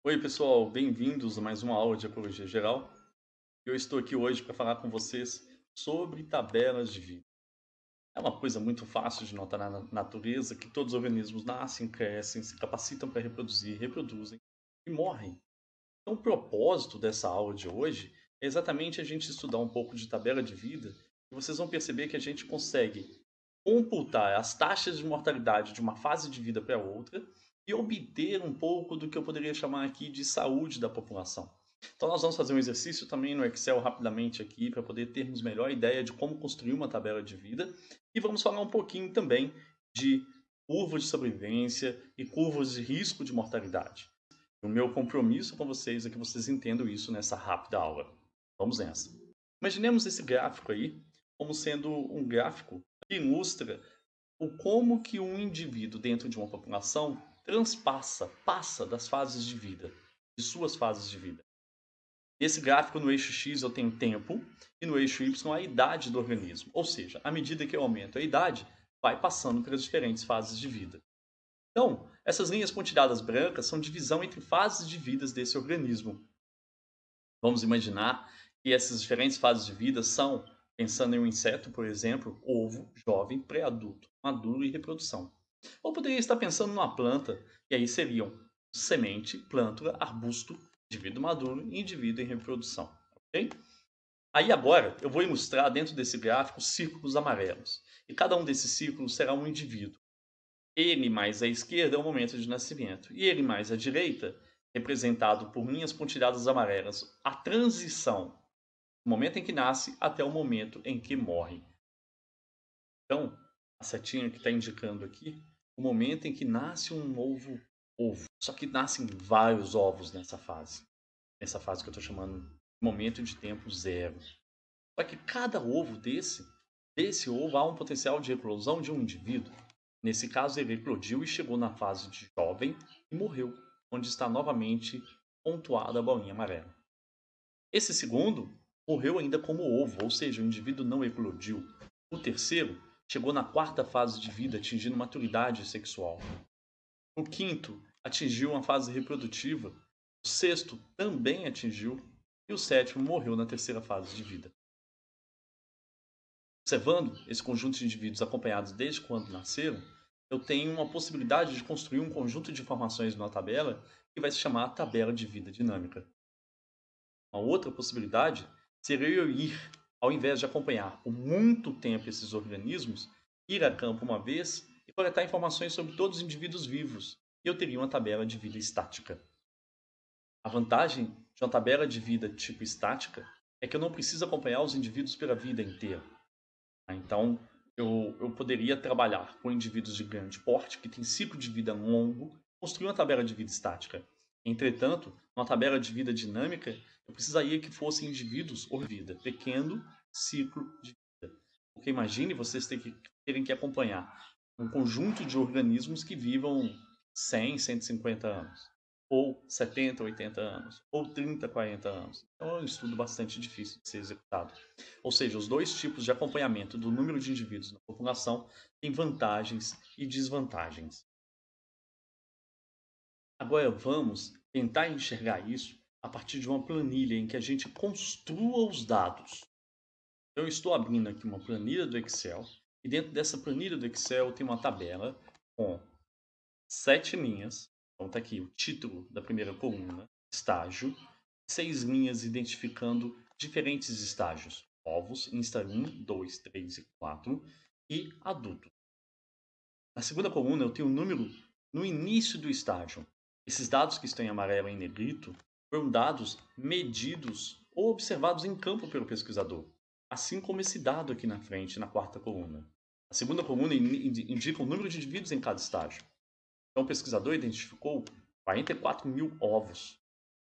Oi, pessoal, bem-vindos a mais uma aula de Ecologia Geral. Eu estou aqui hoje para falar com vocês sobre tabelas de vida. É uma coisa muito fácil de notar na natureza que todos os organismos nascem, crescem, se capacitam para reproduzir, reproduzem e morrem. Então, o propósito dessa aula de hoje é exatamente a gente estudar um pouco de tabela de vida e vocês vão perceber que a gente consegue computar as taxas de mortalidade de uma fase de vida para outra e obter um pouco do que eu poderia chamar aqui de saúde da população. Então nós vamos fazer um exercício também no Excel rapidamente aqui para poder termos melhor ideia de como construir uma tabela de vida e vamos falar um pouquinho também de curvas de sobrevivência e curvas de risco de mortalidade. O meu compromisso com vocês é que vocês entendam isso nessa rápida aula. Vamos nessa. Imaginemos esse gráfico aí como sendo um gráfico que ilustra o como que um indivíduo dentro de uma população passa das fases de vida, de suas fases de vida. Nesse gráfico, no eixo X eu tenho tempo e no eixo Y a idade do organismo. Ou seja, à medida que eu aumento a idade, vai passando pelas diferentes fases de vida. Então, essas linhas pontilhadas brancas são divisão entre fases de vidas desse organismo. Vamos imaginar que essas diferentes fases de vida são, pensando em um inseto, por exemplo, ovo, jovem, pré-adulto, maduro e reprodução. Ou poderia estar pensando numa planta, e aí seriam semente, plântula, arbusto, indivíduo maduro e indivíduo em reprodução. Ok? Aí agora eu vou ilustrar dentro desse gráfico círculos amarelos. E cada um desses círculos será um indivíduo. Ele mais à esquerda é o momento de nascimento. E ele mais à direita, representado por linhas pontilhadas amarelas, a transição do momento em que nasce até o momento em que morre. Então, a setinha que está indicando aqui, o momento em que nasce um novo ovo. Só que nascem vários ovos nessa fase. Nessa fase que eu estou chamando de momento de tempo zero. Só que cada ovo desse ovo há um potencial de eclosão de um indivíduo. Nesse caso, ele eclodiu e chegou na fase de jovem e morreu, onde está novamente pontuada a bolinha amarela. Esse segundo morreu ainda como ovo, ou seja, o indivíduo não eclodiu. O terceiro chegou na quarta fase de vida, atingindo maturidade sexual. O quinto atingiu uma fase reprodutiva. O sexto também atingiu. E o sétimo morreu na terceira fase de vida. Observando esse conjunto de indivíduos acompanhados desde quando nasceram, eu tenho uma possibilidade de construir um conjunto de informações numa tabela que vai se chamar tabela de vida dinâmica. Uma outra possibilidade seria eu ir, ao invés de acompanhar por muito tempo esses organismos, ir a campo uma vez e coletar informações sobre todos os indivíduos vivos, e eu teria uma tabela de vida estática. A vantagem de uma tabela de vida tipo estática é que eu não preciso acompanhar os indivíduos pela vida inteira. Então, eu poderia trabalhar com indivíduos de grande porte, que têm ciclo de vida longo, construir uma tabela de vida estática. Entretanto, uma tabela de vida dinâmica, eu precisaria que fossem indivíduos ou vida, pequeno ciclo de vida. Porque imagine vocês terem que acompanhar um conjunto de organismos que vivam 100, 150 anos, ou 70, 80 anos, ou 30, 40 anos. Então é um estudo bastante difícil de ser executado. Ou seja, os dois tipos de acompanhamento do número de indivíduos na população têm vantagens e desvantagens. Agora vamos tentar enxergar isso a partir de uma planilha em que a gente construa os dados. Eu estou abrindo aqui uma planilha do Excel e dentro dessa planilha do Excel tem uma tabela com 7 linhas. Então está aqui o título da primeira coluna, estágio, 6 linhas identificando diferentes estágios. Ovos, Insta 1, 2, 3 e 4 e adulto. Na segunda coluna eu tenho o número no início do estágio. Esses dados que estão em amarelo e em negrito foram dados medidos ou observados em campo pelo pesquisador, assim como esse dado aqui na frente, na quarta coluna. A segunda coluna indica o número de indivíduos em cada estágio. Então, o pesquisador identificou 44 mil ovos,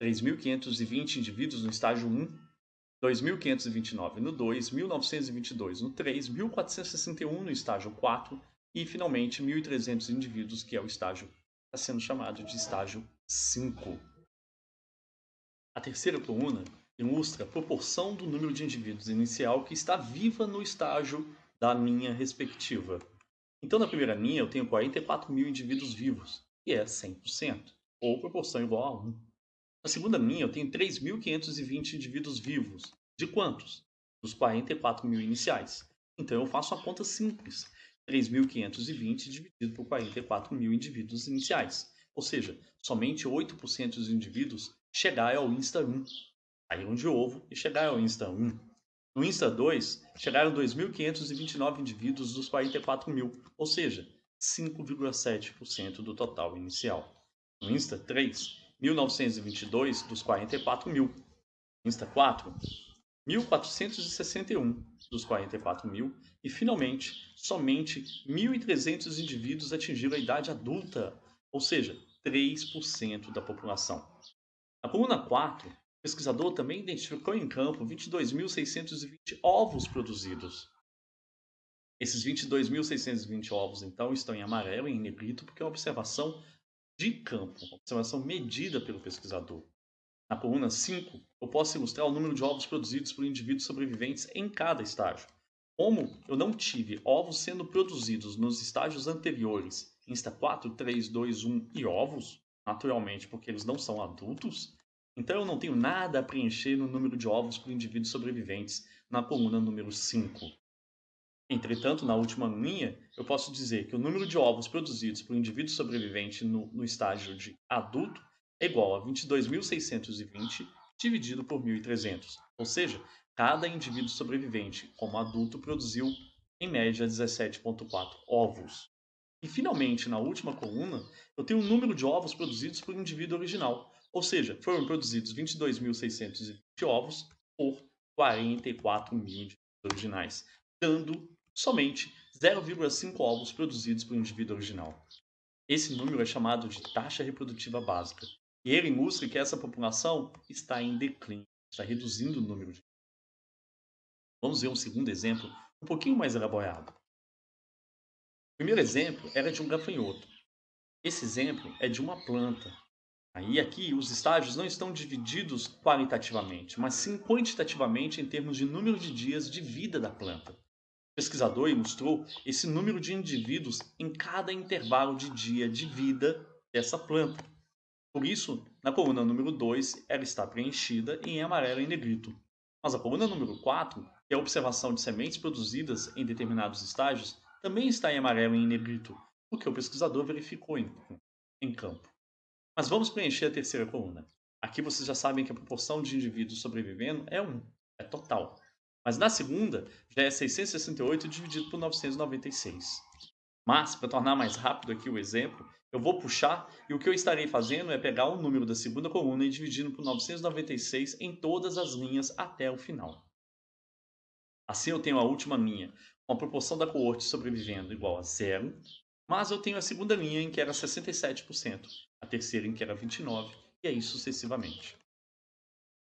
3.520 indivíduos no estágio 1, 2.529 no 2, 1.922 no 3, 1.461 no estágio 4 e, finalmente, 1.300 indivíduos, que é o estágio que está sendo chamado de estágio 5. A terceira coluna ilustra a proporção do número de indivíduos inicial que está viva no estágio da linha respectiva. Então, na primeira linha, eu tenho 44 mil indivíduos vivos, que é 100%, ou proporção igual a 1. Na segunda linha, eu tenho 3.520 indivíduos vivos. De quantos? Dos 44 mil iniciais. Então, eu faço a conta simples. 3.520 dividido por 44 mil indivíduos iniciais. Ou seja, somente 8% dos indivíduos chegaram ao Insta 1. Saíram de ovo e chegaram ao Insta 1. No Insta 2, chegaram 2.529 indivíduos dos 44 mil, ou seja, 5,7% do total inicial. No Insta 3, 1.922 dos 44 mil. Insta 4, 1.461 dos 44 mil. E, finalmente, somente 1.300 indivíduos atingiram a idade adulta, ou seja, 3% da população. Na coluna 4, o pesquisador também identificou em campo 22.620 ovos produzidos. Esses 22.620 ovos, então, estão em amarelo e em negrito porque é uma observação de campo, uma observação medida pelo pesquisador. Na coluna 5, eu posso ilustrar o número de ovos produzidos por indivíduos sobreviventes em cada estágio. Como eu não tive ovos sendo produzidos nos estágios anteriores, Insta 4, 3, 2, 1 e ovos, naturalmente porque eles não são adultos, então eu não tenho nada a preencher no número de ovos por indivíduos sobreviventes na coluna número 5. Entretanto, na última linha, eu posso dizer que o número de ovos produzidos por indivíduo sobrevivente no estágio de adulto é igual a 22.620 dividido por 1.300. Ou seja, cada indivíduo sobrevivente como adulto produziu, em média, 17,4 ovos. E, finalmente, na última coluna, eu tenho o número de ovos produzidos por indivíduo original. Ou seja, foram produzidos 22.620 ovos por 44 mil indivíduos originais, dando somente 0,5 ovos produzidos por indivíduo original. Esse número é chamado de taxa reprodutiva básica, e ele ilustra que essa população está em declínio, está reduzindo o número de. Vamos ver um segundo exemplo, um pouquinho mais elaborado. O primeiro exemplo era de um gafanhoto. Esse exemplo é de uma planta. Aí aqui os estágios não estão divididos qualitativamente, mas sim quantitativamente em termos de número de dias de vida da planta. O pesquisador ilustrou esse número de indivíduos em cada intervalo de dia de vida dessa planta. Por isso, na coluna número 2, ela está preenchida em amarelo e negrito. Mas a coluna número 4, que é a observação de sementes produzidas em determinados estágios, também está em amarelo e em negrito, porque o pesquisador verificou em campo. Mas vamos preencher a terceira coluna. Aqui vocês já sabem que a proporção de indivíduos sobrevivendo é 1, é total. Mas na segunda, já é 668 dividido por 996. Mas, para tornar mais rápido aqui o exemplo, eu vou puxar e o que eu estarei fazendo é pegar o número da segunda coluna e dividindo por 996 em todas as linhas até o final. Assim eu tenho a última linha com a proporção da coorte sobrevivendo igual a 0, mas eu tenho a segunda linha em que era 67%, a terceira em que era 29%, e aí sucessivamente.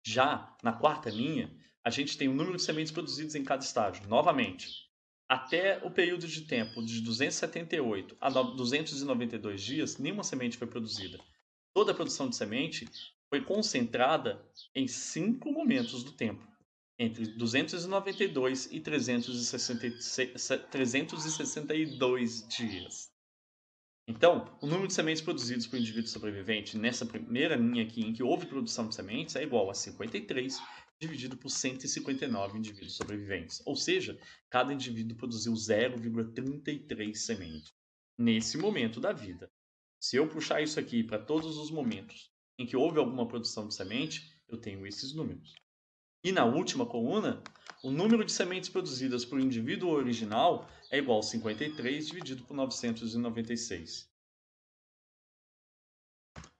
Já na quarta linha, a gente tem o número de sementes produzidas em cada estágio. Novamente, até o período de tempo de 278 a 292 dias, nenhuma semente foi produzida. Toda a produção de semente foi concentrada em 5 momentos do tempo, entre 292 e 362 dias. Então, o número de sementes produzidas por indivíduo sobrevivente nessa primeira linha aqui, em que houve produção de sementes, é igual a 53 dividido por 159 indivíduos sobreviventes. Ou seja, cada indivíduo produziu 0,33 sementes nesse momento da vida. Se eu puxar isso aqui para todos os momentos em que houve alguma produção de semente, eu tenho esses números. E na última coluna, o número de sementes produzidas por indivíduo original é igual a 53 dividido por 996.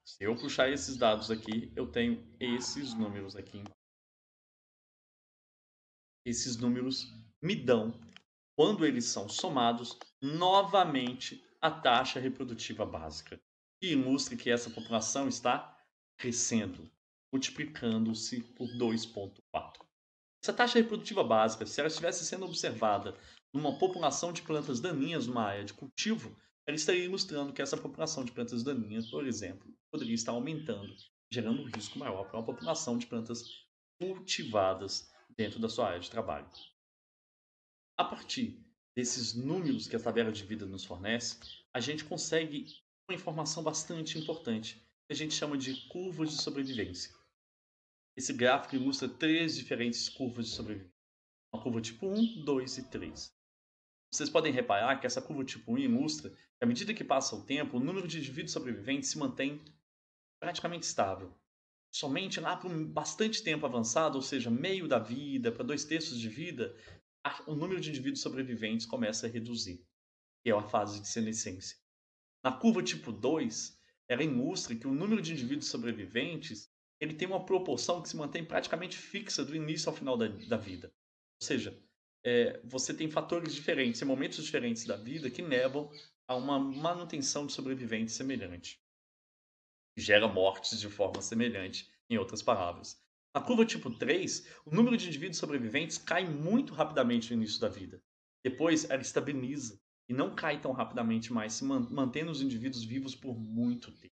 Se eu puxar esses dados aqui, eu tenho esses números aqui. Esses números me dão, quando eles são somados, novamente a taxa reprodutiva básica, que ilustra que essa população está crescendo, multiplicando-se por 2,4. Essa taxa reprodutiva básica, se ela estivesse sendo observada numa população de plantas daninhas numa área de cultivo, ela estaria ilustrando que essa população de plantas daninhas, por exemplo, poderia estar aumentando, gerando um risco maior para uma população de plantas cultivadas dentro da sua área de trabalho. A partir desses números que a tabela de vida nos fornece, a gente consegue uma informação bastante importante, que a gente chama de curvas de sobrevivência. Esse gráfico ilustra 3 diferentes curvas de sobrevivência. Uma curva tipo 1, 2 e 3. Vocês podem reparar que essa curva tipo 1 ilustra que, à medida que passa o tempo, o número de indivíduos sobreviventes se mantém praticamente estável. Somente lá por bastante tempo avançado, ou seja, meio da vida, para 2/3 de vida, o número de indivíduos sobreviventes começa a reduzir, que é a fase de senescência. Na curva tipo 2, ela ilustra que o número de indivíduos sobreviventes ele tem uma proporção que se mantém praticamente fixa do início ao final da vida. Ou seja, você tem fatores diferentes e momentos diferentes da vida que levam a uma manutenção de sobreviventes semelhante. Gera mortes de forma semelhante, em outras palavras. Na curva tipo 3, o número de indivíduos sobreviventes cai muito rapidamente no início da vida. Depois, ela estabiliza e não cai tão rapidamente mais, se mantendo os indivíduos vivos por muito tempo.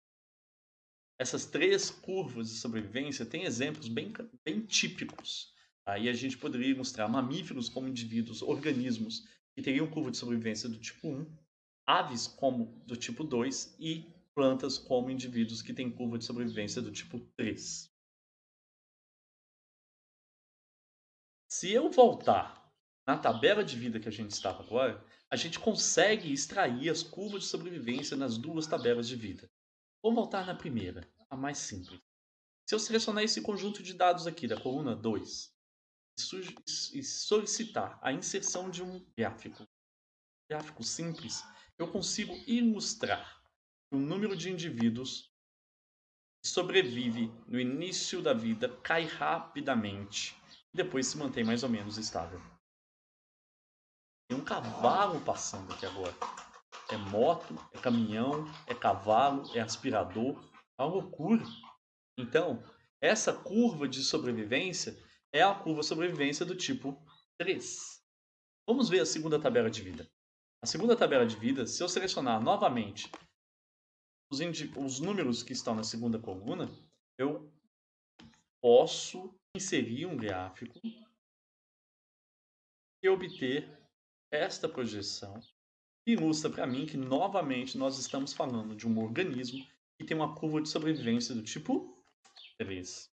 Essas 3 curvas de sobrevivência têm exemplos bem típicos. Aí a gente poderia ilustrar mamíferos como indivíduos, organismos que teriam curva de sobrevivência do tipo 1, aves como do tipo 2 e plantas como indivíduos que têm curva de sobrevivência do tipo 3. Se eu voltar na tabela de vida que a gente estava agora, a gente consegue extrair as curvas de sobrevivência nas 2 tabelas de vida. Vou voltar na primeira, a mais simples. Se eu selecionar esse conjunto de dados aqui da coluna 2 e solicitar a inserção de um gráfico simples, eu consigo ilustrar que o número de indivíduos que sobrevive no início da vida cai rapidamente e depois se mantém mais ou menos estável. Tem um cavalo passando aqui agora. É moto, é caminhão, é cavalo, é aspirador. É uma loucura. Então, essa curva de sobrevivência é a curva de sobrevivência do tipo 3. Vamos ver a segunda tabela de vida. A segunda tabela de vida, se eu selecionar novamente os números que estão na segunda coluna, eu posso inserir um gráfico e obter esta projeção que ilustra para mim que novamente nós estamos falando de um organismo que tem uma curva de sobrevivência do tipo 3.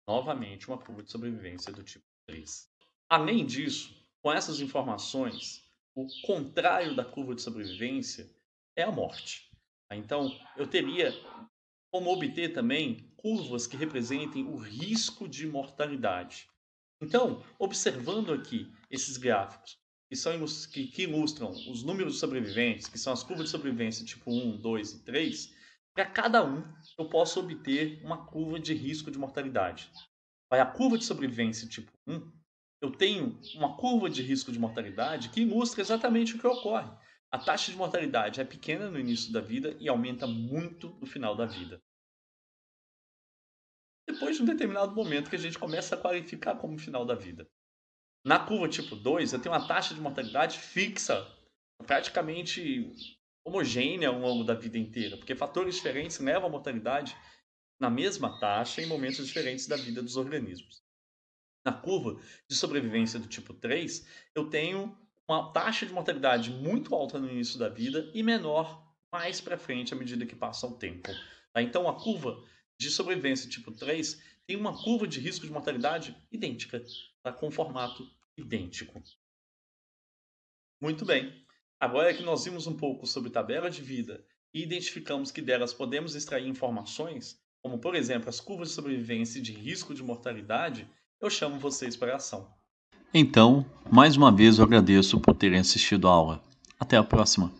Novamente, uma curva de sobrevivência do tipo 3. Além disso, com essas informações, o contrário da curva de sobrevivência é a morte. Então, eu teria como obter também curvas que representem o risco de mortalidade. Então, observando aqui esses gráficos que ilustram os números de sobreviventes, que são as curvas de sobrevivência tipo 1, 2 e 3, para cada um eu posso obter uma curva de risco de mortalidade. Para a curva de sobrevivência tipo 1, eu tenho uma curva de risco de mortalidade que ilustra exatamente o que ocorre. A taxa de mortalidade é pequena no início da vida e aumenta muito no final da vida. Depois de um determinado momento que a gente começa a qualificar como final da vida. Na curva tipo 2, eu tenho uma taxa de mortalidade fixa, praticamente homogênea ao longo da vida inteira, porque fatores diferentes levam a mortalidade na mesma taxa em momentos diferentes da vida dos organismos. Na curva de sobrevivência do tipo 3, eu tenho uma taxa de mortalidade muito alta no início da vida e menor mais para frente à medida que passa o tempo. Tá? Então, a curva de sobrevivência tipo 3 tem uma curva de risco de mortalidade idêntica, tá? Com formato idêntico. Muito bem. Agora que nós vimos um pouco sobre tabela de vida e identificamos que delas podemos extrair informações, como por exemplo as curvas de sobrevivência e de risco de mortalidade, eu chamo vocês para a ação. Então, mais uma vez eu agradeço por terem assistido a aula. Até a próxima!